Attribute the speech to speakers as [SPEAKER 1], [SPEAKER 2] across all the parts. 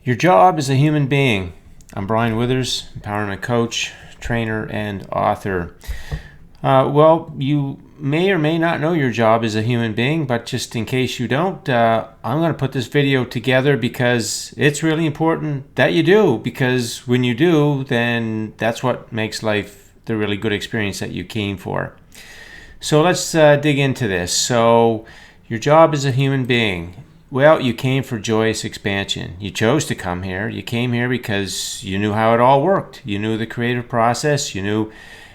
[SPEAKER 1] Your job as a human being. I'm Brian Withers, empowerment coach, trainer, and author. Well, you may or may not know your job as a human being, but just in case you don't, I'm going to put this video together because it's really important that you do, because when you do, then that's what makes life the really good experience that you came for. So let's dig into this. So your job as a human being. Well, you came for joyous expansion. You chose to come here. You came here because you knew how it all worked. You knew the creative process. You knew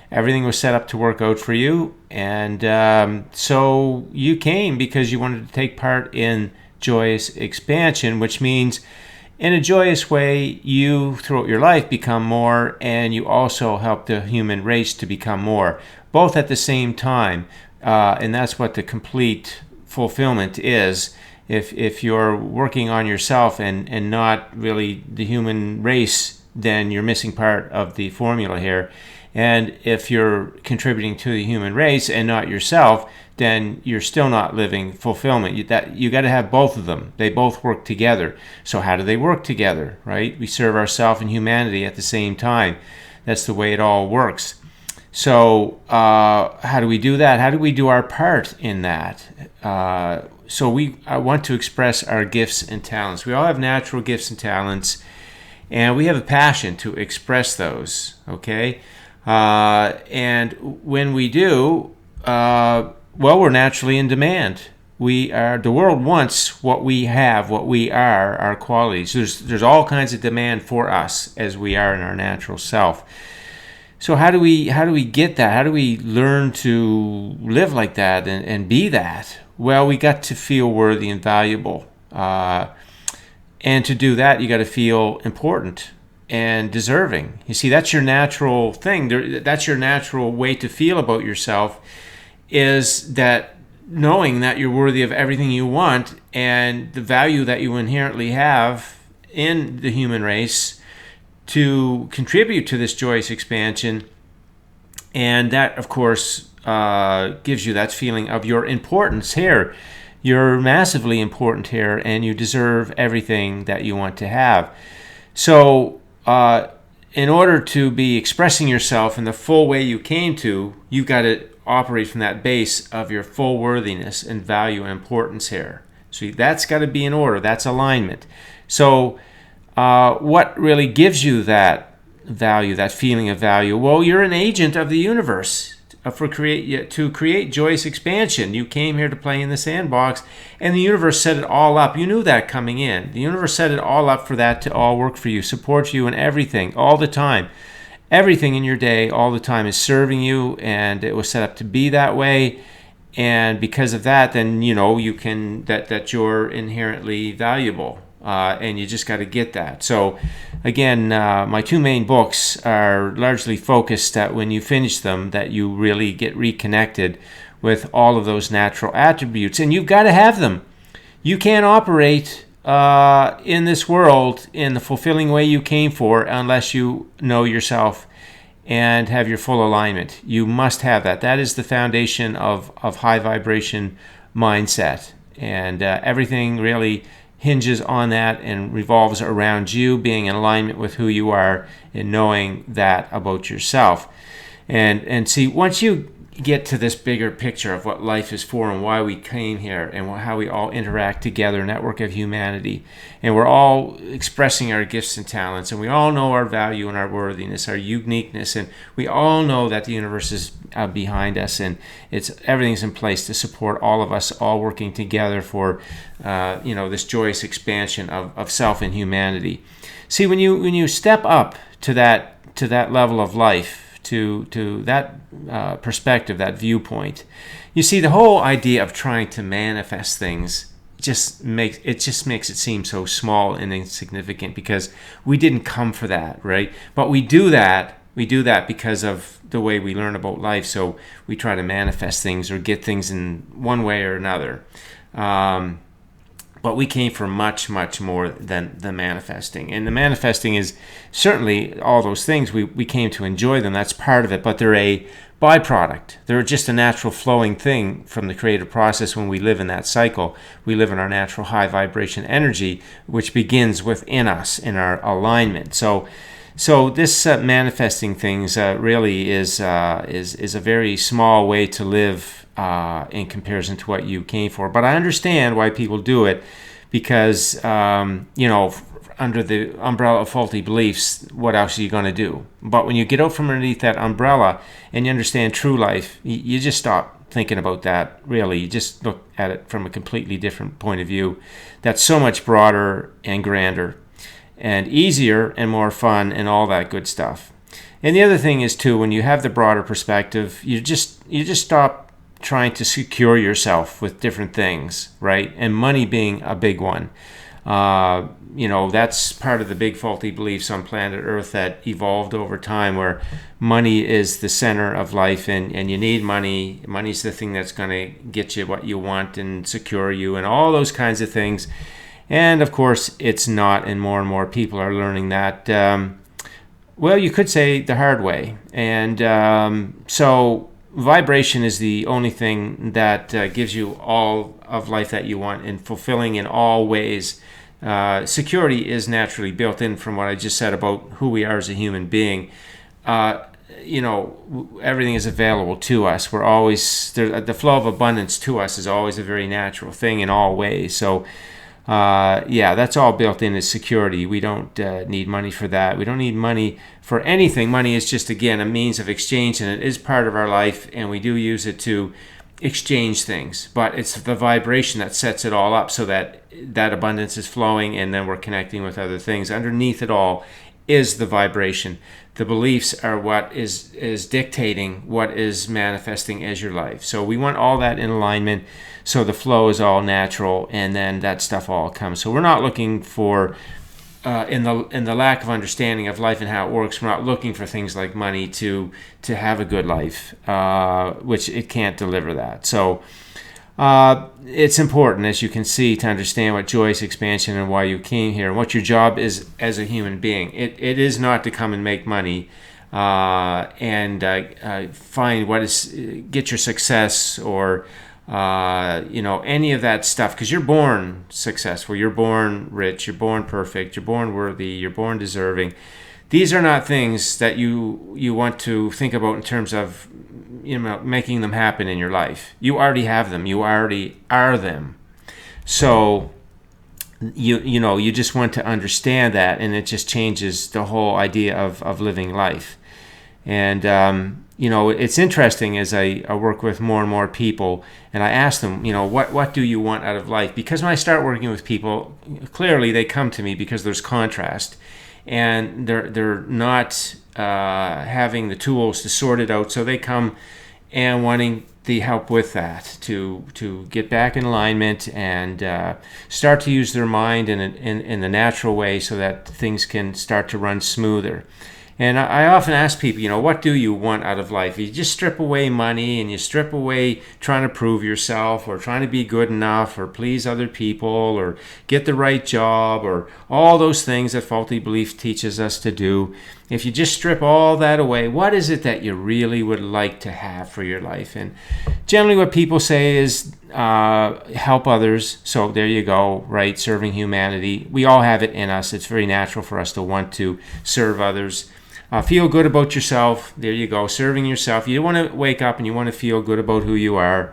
[SPEAKER 1] everything was set up to work out for you. And so you came because you wanted to take part in joyous expansion, which means in a joyous way, you throughout your life become more, and you also help the human race to become more, both at the same time. And that's what the complete fulfillment is. If you're working on yourself and not really the human race, then you're missing part of the formula here. And if you're contributing to the human race and not yourself, then you're still not living fulfillment. You got to have both of them. They both work together. So how do they work together, right? We serve ourselves and humanity at the same time. That's the way it all works. So how do we do that? How do we do our part in that? So I want to express our gifts and talents. We all have natural gifts and talents, and we have a passion to express those, okay? And when we do, well, we're naturally in demand. The world wants what we have, what we are, our qualities. There's all kinds of demand for us as we are in our natural self. So how do we get that? How do we learn to live like that and be that? Well, we got to feel worthy and valuable. And to do that, you got to feel important and deserving. You see, that's your natural thing. That's your natural way to feel about yourself, is that knowing that you're worthy of everything you want and the value that you inherently have in the human race to contribute to this joyous expansion. And that, of course, gives you that feeling of your importance here. You're massively important here, and you deserve everything that you want to have. So in order to be expressing yourself in the full way you came to, you've got to operate from that base of your full worthiness and value and importance here. So that's got to be in order. That's alignment. So what really gives you that value, that feeling of value? Well, you're an agent of the universe to create joyous expansion. You came here to play in the sandbox, and the universe set it all up. You knew that coming in. The universe set it all up for that to all work for you, support you in everything, all the time. Everything in your day, all the time, is serving you, and it was set up to be that way. And because of that, then you can that you're inherently valuable. And you just got to get that. So again, my two main books are largely focused that when you finish them, that you really get reconnected with all of those natural attributes. And you've got to have them. You can't operate in this world in the fulfilling way you came for unless you know yourself and have your full alignment. You must have that. That is the foundation of high vibration mindset. And everything really hinges on that and revolves around you being in alignment with who you are and knowing that about yourself. And see, once you get to this bigger picture of what life is for and why we came here and how we all interact together, network of humanity, and we're all expressing our gifts and talents, and we all know our value and our worthiness, our uniqueness, and we all know that the universe is behind us, and everything's in place to support all of us, all working together for this joyous expansion of self and humanity. See, when you step up to that level of life, to that perspective, that viewpoint, you see, the whole idea of trying to manifest things just makes it seem so small and insignificant, because we didn't come for that, right? But we do that because of the way we learn about life. So we try to manifest things or get things in one way or another. But we came for much, much more than the manifesting. And the manifesting is certainly all those things. We came to enjoy them. That's part of it. But they're a byproduct. They're just a natural flowing thing from the creative process when we live in that cycle. We live in our natural high vibration energy, which begins within us in our alignment. So this manifesting things really is a very small way to live in comparison to what you came for. But I understand why people do it, because under the umbrella of faulty beliefs, what else are you going to do? But when you get out from underneath that umbrella and you understand true life, you just stop thinking about that. Really, you just look at it from a completely different point of view. That's so much broader and grander and easier and more fun and all that good stuff. And the other thing is too, when you have the broader perspective, you just stop trying to secure yourself with different things, right? And money being a big one. That's part of the big faulty beliefs on planet Earth that evolved over time, where money is the center of life, and you need money. Money's the thing that's going to get you what you want and secure you and all those kinds of things. And of course, it's not, and more people are learning that, you could say the hard way. And so vibration is the only thing that gives you all of life that you want and fulfilling in all ways. Security is naturally built in from what I just said about who we are as a human being. Everything is available to us. We're always, the flow of abundance to us is always a very natural thing in all ways. So that's all built in as security. We don't need money for that. We don't need money for anything. Money is just, again, a means of exchange, and it is part of our life, and we do use it to exchange things. But it's the vibration that sets it all up so that abundance is flowing, and then we're connecting with other things. Underneath it all is the vibration. The beliefs are what is dictating what is manifesting as your life. So we want all that in alignment, so the flow is all natural, and then that stuff all comes. So we're not looking for, in the lack of understanding of life and how it works, we're not looking for things like money to have a good life, which it can't deliver that. So it's important, as you can see, to understand what joyous expansion and why you came here and what your job is as a human being. It is not to come and make money and find get your success or any of that stuff, because you're born successful, you're born rich, you're born perfect, you're born worthy, you're born deserving. These are not things that you want to think about in terms of making them happen in your life. You already have them. You already are them. So you just want to understand that, and it just changes the whole idea of living life. And it's interesting as I work with more and more people, and I ask them, what do you want out of life? Because when I start working with people, clearly they come to me because there's contrast, and they're not having the tools to sort it out. So they come and wanting the help with that to get back in alignment and start to use their mind in the natural way, so that things can start to run smoother. And I often ask people, what do you want out of life? You just strip away money, and you strip away trying to prove yourself or trying to be good enough or please other people or get the right job or all those things that faulty belief teaches us to do. If you just strip all that away, what is it that you really would like to have for your life? And generally what people say is help others. So there you go, right? Serving humanity. We all have it in us. It's very natural for us to want to serve others. Feel good about yourself. There you go, serving yourself. You want to wake up and you want to feel good about who you are.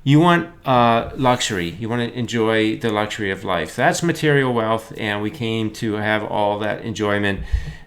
[SPEAKER 1] You want luxury. You want to enjoy the luxury of life. That's material wealth, and we came to have all that enjoyment.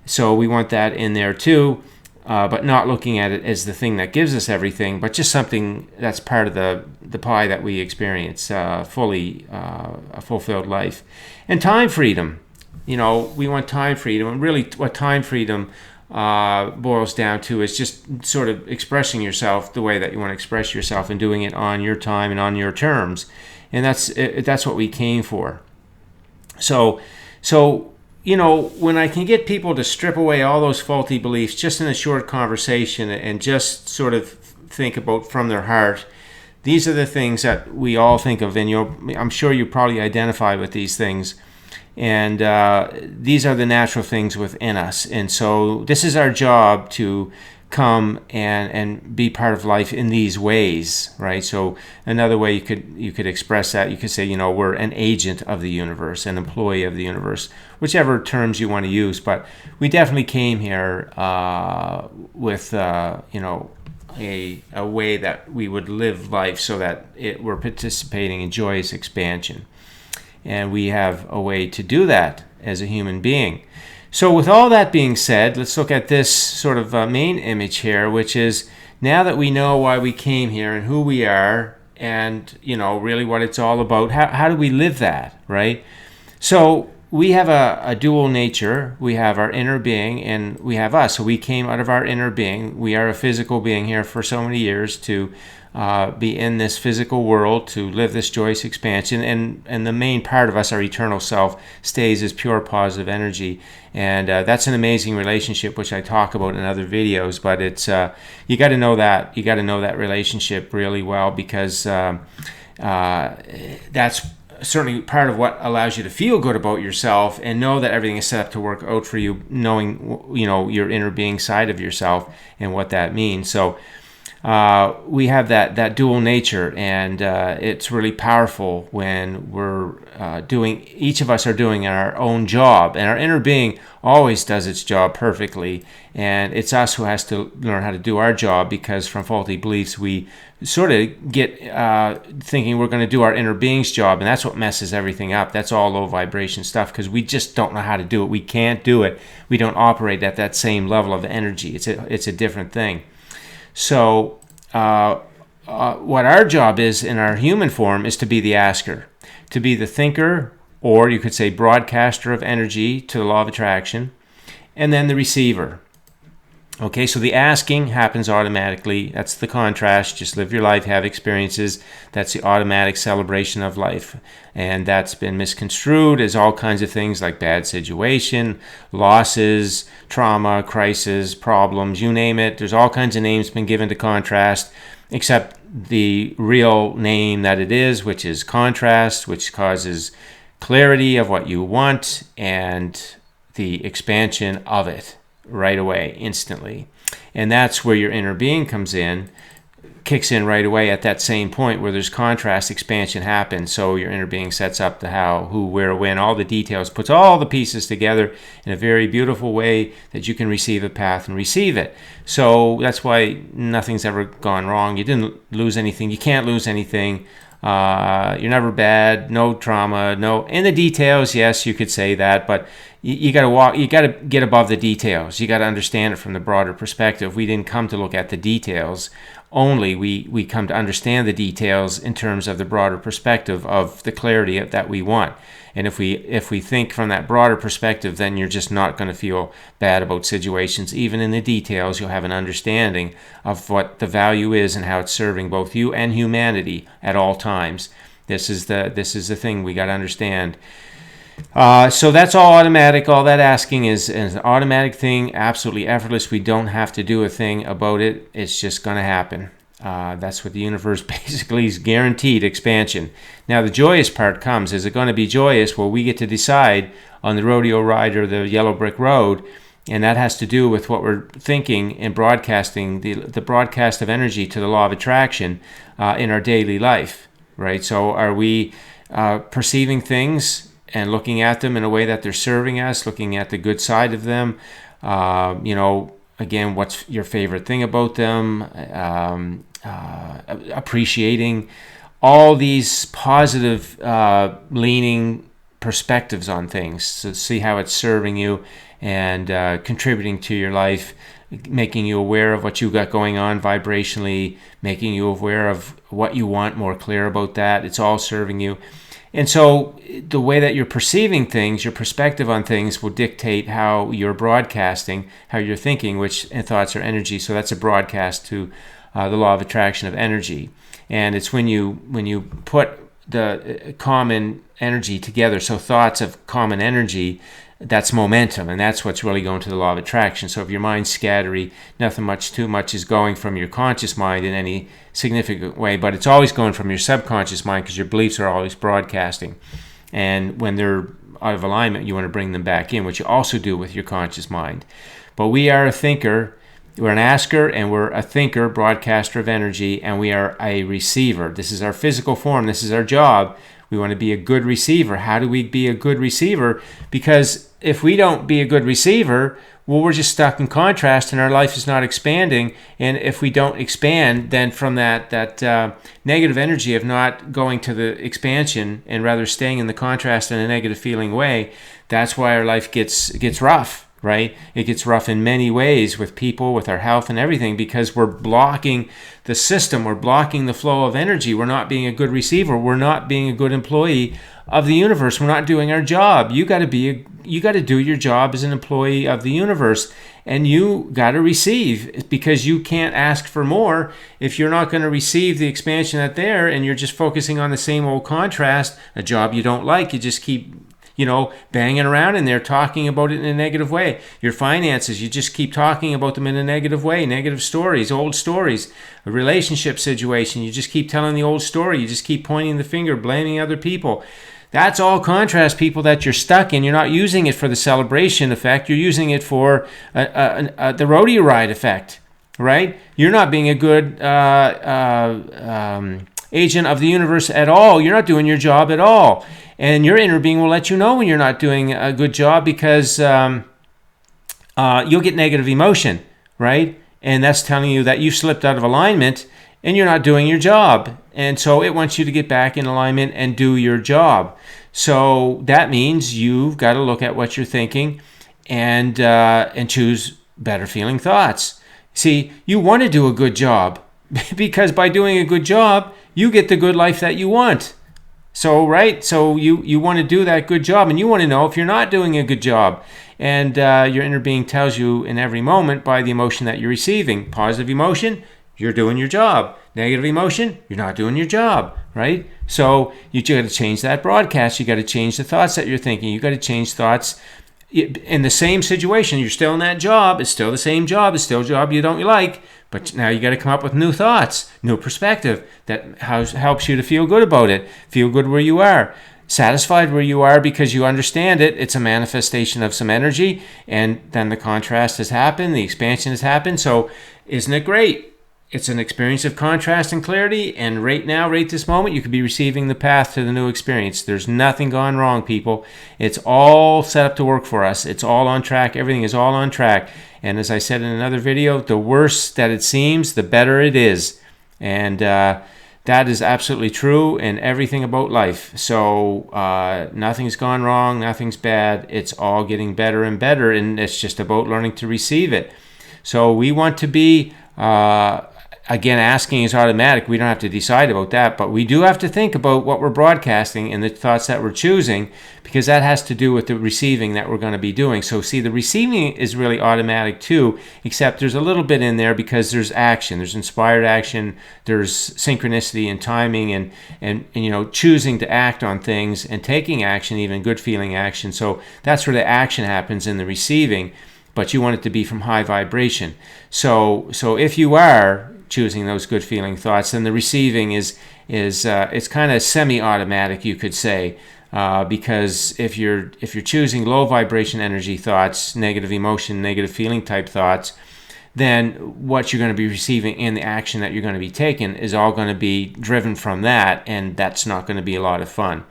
[SPEAKER 1] So we want that in there too, but not looking at it as the thing that gives us everything, but just something that's part of the pie that we experience, fully a fulfilled life. And time freedom. We want time freedom, and really what time freedom boils down to is just sort of expressing yourself the way that you want to express yourself and doing it on your time and on your terms. And that's what we came for. So when I can get people to strip away all those faulty beliefs just in a short conversation and just sort of think about from their heart, these are the things that we all think of, and I'm sure you probably identify with these things. And these are the natural things within us. And so this is our job to come and be part of life in these ways, right? So another way you could express that, you could say, we're an agent of the universe, an employee of the universe, whichever terms you want to use. But we definitely came here with a way that we would live life so that we're participating in joyous expansion. And we have a way to do that as a human being. So with all that being said, let's look at this sort of main image here, which is now that we know why we came here and who we are and, really what it's all about, how do we live that, right? So we have a dual nature. We have our inner being and we have us. So we came out of our inner being. We are a physical being here for so many years to be in this physical world, to live this joyous expansion, and the main part of us, our eternal self, stays as pure positive energy, and that's an amazing relationship, which I talk about in other videos. But it's you got to know that relationship really well, because that's certainly part of what allows you to feel good about yourself and know that everything is set up to work out for you, knowing your inner being side of yourself and what that means. So we have that dual nature, and it's really powerful when we're each of us are doing our own job, and our inner being always does its job perfectly, and it's us who has to learn how to do our job, because from faulty beliefs we sort of get thinking we're going to do our inner being's job, and that's what messes everything up. That's all low vibration stuff, because we just don't know how to do it. We can't do it. We don't operate at that same level of energy. It's a different thing. So what our job is in our human form is to be the asker, to be the thinker, or you could say broadcaster of energy to the law of attraction, and then the receiver. Okay, so the asking happens automatically. That's the contrast. Just live your life, have experiences. That's the automatic celebration of life. And that's been misconstrued as all kinds of things like bad situation, losses, trauma, crisis, problems, you name it. There's all kinds of names been given to contrast, except the real name that it is, which is contrast, which causes clarity of what you want and the expansion of it right away, instantly. And that's where your inner being comes in, kicks in right away at that same point where there's contrast, expansion happens. So your inner being sets up the how, who, where, when, all the details, puts all the pieces together in a very beautiful way that you can receive a path and receive it. So that's why nothing's ever gone wrong. You didn't lose anything. You can't lose anything. You're never bad, no trauma, no. In the details, yes, you could say that, but you got to get above the details. You got to understand it from the broader perspective. We didn't come to look at the details only. We come to understand the details in terms of the broader perspective of the clarity that we want. And if we think from that broader perspective, then you're just not going to feel bad about situations. Even in the details, you'll have an understanding of what the value is and how it's serving both you and humanity at all times. This is the thing we got to understand. So that's all automatic. All that asking is an automatic thing, absolutely effortless. We don't have to do a thing about it. It's just going to happen. That's what the universe basically is, guaranteed expansion. Now the joyous part comes. Is it going to be joyous? Well, we get to decide on the rodeo ride or the yellow brick road, and that has to do with what we're thinking and broadcasting, the broadcast of energy to the law of attraction in our daily life, right? So are we perceiving things and looking at them in a way that they're serving us, looking at the good side of them? Again, what's your favorite thing about them? Appreciating all these positive leaning perspectives on things. So see how it's serving you and contributing to your life, making you aware of what you got going on vibrationally, making you aware of what you want, more clear about that. It's all serving you. And so the way that you're perceiving things, your perspective on things will dictate how you're broadcasting, how you're thinking, and thoughts are energy. So that's a broadcast to the law of attraction of energy. And it's when you put the common energy together. So thoughts of common energy, that's momentum, and that's what's really going to the law of attraction. So if your mind's scattery, too much is going from your conscious mind in any significant way, but it's always going from your subconscious mind because your beliefs are always broadcasting. And when they're out of alignment, you want to bring them back in, which you also do with your conscious mind. But we are a thinker. We're an asker, and we're a thinker, broadcaster of energy, and we are a receiver. This is our physical form. This is our job. We want to be a good receiver. How do we be a good receiver? Because if we don't be a good receiver, well, we're just stuck in contrast and our life is not expanding. And if we don't expand, then from that negative energy of not going to the expansion and rather staying in the contrast in a negative feeling way, that's why our life gets rough. Right? It gets rough in many ways with people, with our health and everything, because we're blocking the system. We're blocking the flow of energy. We're not being a good receiver. We're not being a good employee of the universe. We're not doing our job. You got to do your job as an employee of the universe, and you got to receive, because you can't ask for more if you're not going to receive the expansion that's there, and you're just focusing on the same old contrast, a job you don't like. You just keep banging around in there, talking about it in a negative way. Your finances, you just keep talking about them in a negative way, negative stories, old stories. A relationship situation, you just keep telling the old story. You just keep pointing the finger, blaming other people. That's all contrast, people, that you're stuck in. You're not using it for the celebration effect. You're using it for the rodeo ride effect, right? You're not being a good agent of the universe at all. You're not doing your job at all. And your inner being will let you know when you're not doing a good job, because you'll get negative emotion, right? And that's telling you that you slipped out of alignment and you're not doing your job. And so it wants you to get back in alignment and do your job. So that means you've got to look at what you're thinking and choose better feeling thoughts. See, you want to do a good job because by doing a good job, you get the good life that you want. So, right? So you want to do that good job, and you want to know if you're not doing a good job. And your inner being tells you in every moment by the emotion that you're receiving. Positive emotion, you're doing your job. Negative emotion, you're not doing your job, right? So you got to change that broadcast. You got to change the thoughts that you're thinking. You got to change thoughts in the same situation. You're still in that job. It's still the same job. It's still a job you don't like. But now you got to come up with new thoughts, new perspective that helps you to feel good about it. Feel good where you are. Satisfied where you are because you understand it. It's a manifestation of some energy. And then the contrast has happened. The expansion has happened. So isn't it great? It's an experience of contrast and clarity. And right now, right this moment, you could be receiving the path to the new experience. There's nothing gone wrong, people. It's all set up to work for us. It's all on track. Everything is all on track. And as I said in another video, the worse that it seems, the better it is. And that is absolutely true in everything about life. So nothing's gone wrong. Nothing's bad. It's all getting better and better. And it's just about learning to receive it. So we want to be... Again, asking is automatic. We don't have to decide about that, but we do have to think about what we're broadcasting and the thoughts that we're choosing, because that has to do with the receiving that we're going to be doing. So see, the receiving is really automatic too, except there's a little bit in there because there's action. There's inspired action. There's synchronicity and timing and choosing to act on things and taking action, even good feeling action. So that's where the action happens in the receiving, but you want it to be from high vibration. So if you are choosing those good feeling thoughts, then the receiving is it's kind of semi-automatic, you could say, because if you're choosing low vibration energy thoughts, negative emotion, negative feeling type thoughts, then what you're going to be receiving and the action that you're going to be taking is all going to be driven from that, and that's not going to be a lot of fun.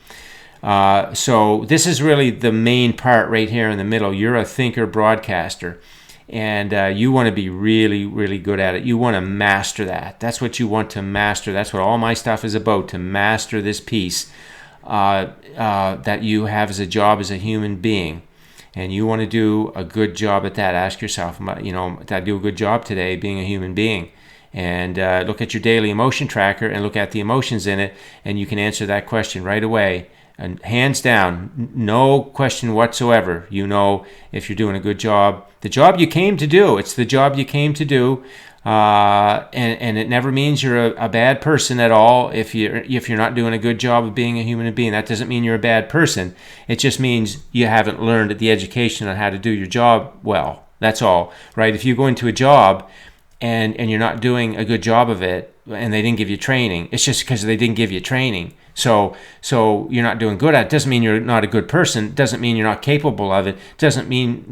[SPEAKER 1] So this is really the main part right here in the middle. You're a thinker broadcaster. And you want to be really, really good at it. You want to master that. That's what you want to master. That's what all my stuff is about, to master this piece that you have as a job as a human being. And you want to do a good job at that. Ask yourself, did I do a good job today being a human being? And look at your daily emotion tracker and look at the emotions in it, and you can answer that question right away. And hands down, no question whatsoever, if you're doing a good job. The job you came to do, it's the job you came to do. And it never means you're a bad person at all if you're not doing a good job of being a human being. That doesn't mean you're a bad person. It just means you haven't learned the education on how to do your job well. That's all, right? If you go into a job and you're not doing a good job of it, and they didn't give you training, it's just because they didn't give you training. So you're not doing good at it. Doesn't mean you're not a good person. Doesn't mean you're not capable of it. Doesn't mean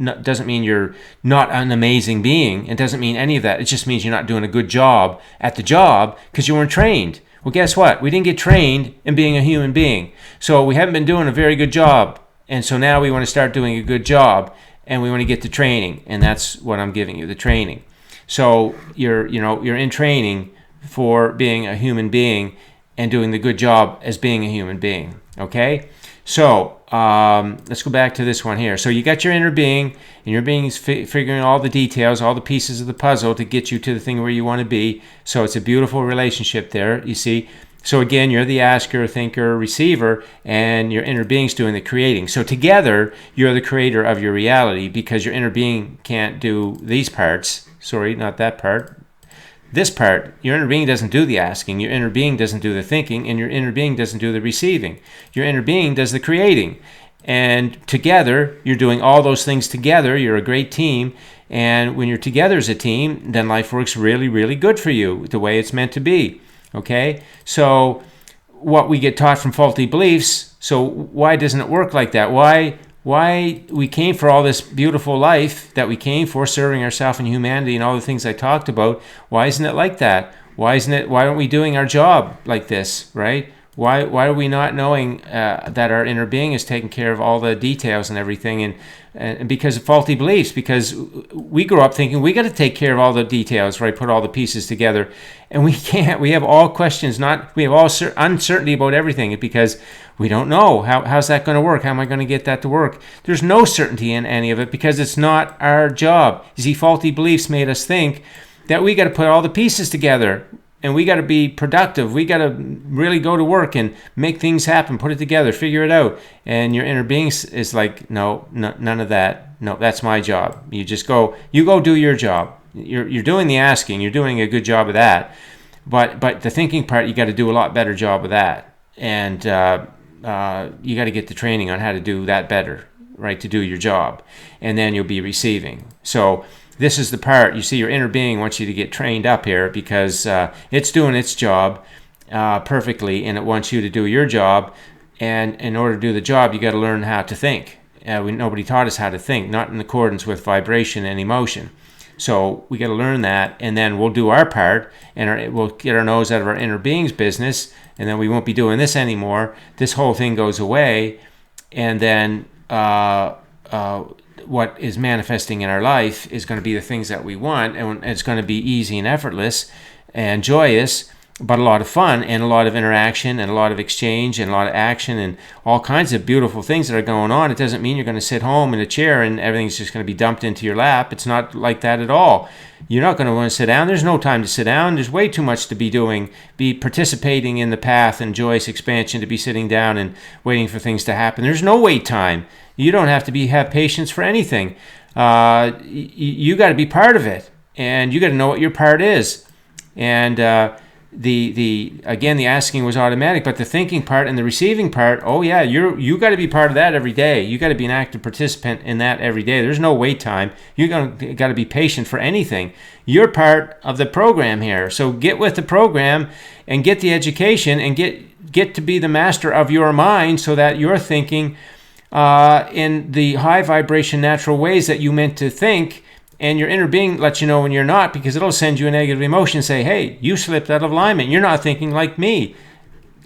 [SPEAKER 1] you're not an amazing being. It doesn't mean any of that. It just means you're not doing a good job at the job because you weren't trained. Well, guess what? We didn't get trained in being a human being. So we haven't been doing a very good job. And so now we want to start doing a good job, and we want to get the training. And that's what I'm giving you, the training. So you're in training for being a human being and doing the good job as being a human being. Okay? So let's go back to this one here. So you got your inner being, and your being is figuring all the details, all the pieces of the puzzle to get you to the thing where you want to be. So it's a beautiful relationship there, you see. So again, you're the asker, thinker, receiver, and your inner being's doing the creating. So together, you're the creator of your reality, because your inner being can't do these parts. Sorry, not that part. This part, your inner being doesn't do the asking, your inner being doesn't do the thinking, and your inner being doesn't do the receiving. Your inner being does the creating. And together, you're doing all those things together. You're a great team. And when you're together as a team, then life works really, really good for you, the way it's meant to be. Okay? So what we get taught from faulty beliefs, so why doesn't it work like that? Why we came for all this beautiful life that we came for, serving ourselves and humanity and all the things I talked about. Why isn't it like that? Why aren't we doing our job like this, right? Why are we not knowing that our inner being is taking care of all the details and everything? And because of faulty beliefs, because we grew up thinking we got to take care of all the details, right? Put all the pieces together, and we can't. We have all questions, we have all uncertainty about everything because we don't know how's that going to work. How am I going to get that to work? There's no certainty in any of it because it's not our job. You see, faulty beliefs made us think that we got to put all the pieces together. And we got to be productive. We got to really go to work and make things happen, put it together, figure it out. And your inner being is like, no, none of that. No, that's my job. You go do your job. You're doing the asking. You're doing a good job of that. But the thinking part, you got to do a lot better job of that. And you got to get the training on how to do that better, right, to do your job. And then you'll be receiving. So this is the part, you see, your inner being wants you to get trained up here because it's doing its job perfectly, and it wants you to do your job. And in order to do the job, you got to learn how to think. Nobody taught us how to think, not in accordance with vibration and emotion. So we got to learn that, and then we'll do our part, and we'll get our nose out of our inner being's business, and then we won't be doing this anymore. This whole thing goes away, and then what is manifesting in our life is going to be the things that we want, and it's going to be easy and effortless and joyous, but a lot of fun and a lot of interaction and a lot of exchange and a lot of action and all kinds of beautiful things that are going on. It doesn't mean you're going to sit home in a chair and everything's just going to be dumped into your lap. It's not like that at all. You're not going to want to sit down. There's no time to sit down. There's way too much to be doing, be participating in the path and joyous expansion, to be sitting down and waiting for things to happen. There's no wait time. You don't have to have patience for anything. You got to be part of it, and you got to know what your part is. And the asking was automatic, but the thinking part and the receiving part, oh yeah, you got to be part of that every day. You got to be an active participant in that every day. There's no wait time. You got to be patient for anything. You're part of the program here, so get with the program and get the education and get to be the master of your mind, so that you're thinking in the high vibration natural ways that you meant to think. And your inner being lets you know when you're not, because it'll send you a negative emotion and say, hey, you slipped out of alignment. You're not thinking like me.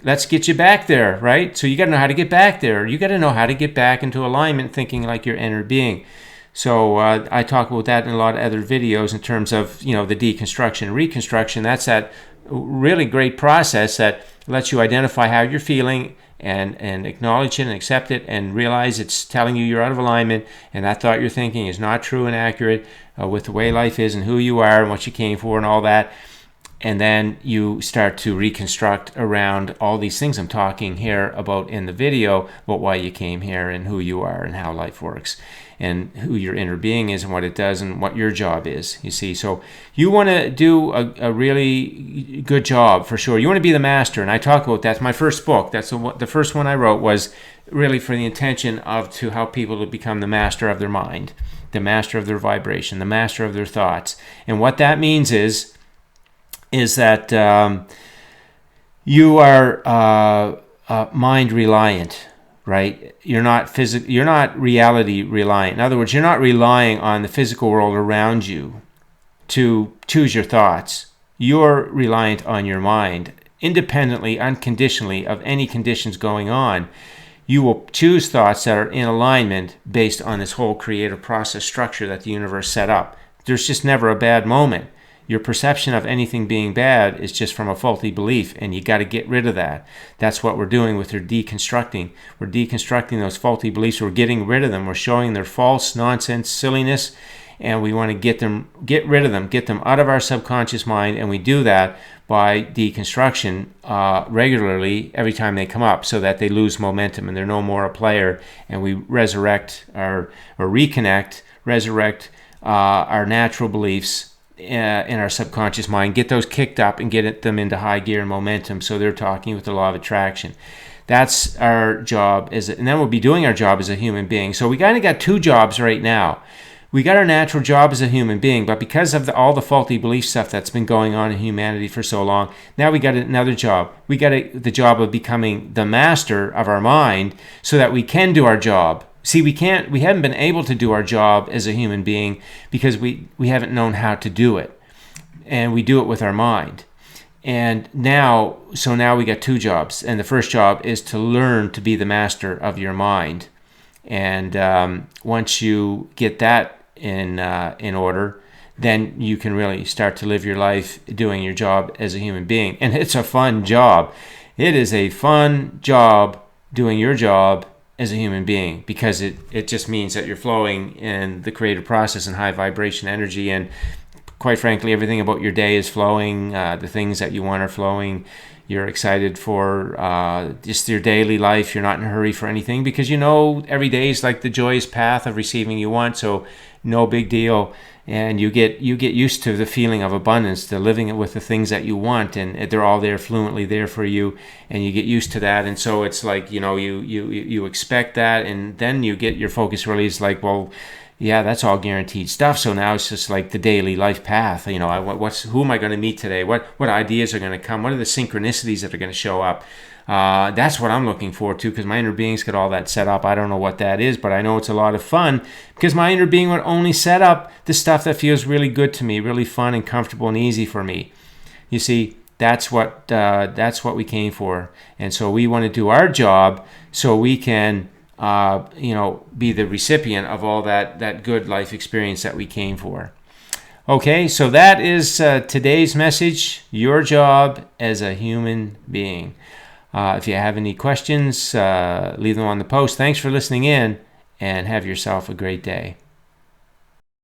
[SPEAKER 1] Let's get you back there, right? So you got to know how to get back there. You got to know how to get back into alignment, thinking like your inner being. So I talk about that in a lot of other videos in terms of, the deconstruction and reconstruction. That's that really great process that lets you identify how you're feeling and acknowledge it and accept it and realize it's telling you you're out of alignment, and that thought you're thinking is not true and accurate with the way life is and who you are and what you came for and all that. And then you start to reconstruct around all these things I'm talking here about in the video, about why you came here and who you are and how life works and who your inner being is and what it does and what your job is, you see. So you want to do a really good job for sure. You want to be the master, and I talk about that. That's my first book. That's the first one I wrote was really for the intention of to help people to become the master of their mind, the master of their vibration, the master of their thoughts. And what that means is that you are mind reliant, right? You're not reality reliant. In other words, you're not relying on the physical world around you to choose your thoughts. You're reliant on your mind, independently, unconditionally of any conditions going on. You will choose thoughts that are in alignment based on this whole creative process structure that the universe set up. There's just never a bad moment. Your perception of anything being bad is just from a faulty belief, and you got to get rid of that. That's what we're doing with our deconstructing. We're deconstructing those faulty beliefs. We're getting rid of them. We're showing their false, nonsense, silliness, and we want to get rid of them, get them out of our subconscious mind, and we do that by deconstruction regularly every time they come up so that they lose momentum and they're no more a player, and we resurrect or resurrect our natural beliefs in our subconscious mind, get those kicked up and get them into high gear and momentum so they're talking with the law of attraction. That's our job, and then we'll be doing our job as a human being. So we kind of got two jobs right now. We got our natural job as a human being, but because of all the faulty belief stuff that's been going on in humanity for so long, now we got another job. We got the job of becoming the master of our mind so that we can do our job. See, we haven't been able to do our job as a human being because we haven't known how to do it. And we do it with our mind. And now we got two jobs. And the first job is to learn to be the master of your mind. And once you get that in order, then you can really start to live your life doing your job as a human being. And it's a fun job. It is a fun job doing your job as a human being, because it just means that you're flowing in the creative process and high vibration energy, and quite frankly everything about your day is flowing. The things that you want are flowing. You're excited for just your daily life. You're not in a hurry for anything because every day is like the joyous path of receiving you want, so no big deal. And you get used to the feeling of abundance, to living it with the things that you want, and they're all there, fluently there for you, and you get used to that. And so it's like you expect that, and then you get your focus really is like, well, yeah, that's all guaranteed stuff. So now it's just like the daily life path. Who am I going to meet today? What ideas are going to come? What are the synchronicities that are going to show up? That's what I'm looking forward to, because my inner being's got all that set up. I don't know what that is, but I know it's a lot of fun, because my inner being would only set up the stuff that feels really good to me, really fun and comfortable and easy for me. You see, that's what we came for, and so we want to do our job so we can be the recipient of all that good life experience that we came for. Okay, so that is today's message, your job as a human being. If you have any questions, leave them on the post. Thanks for listening in, and have yourself a great day.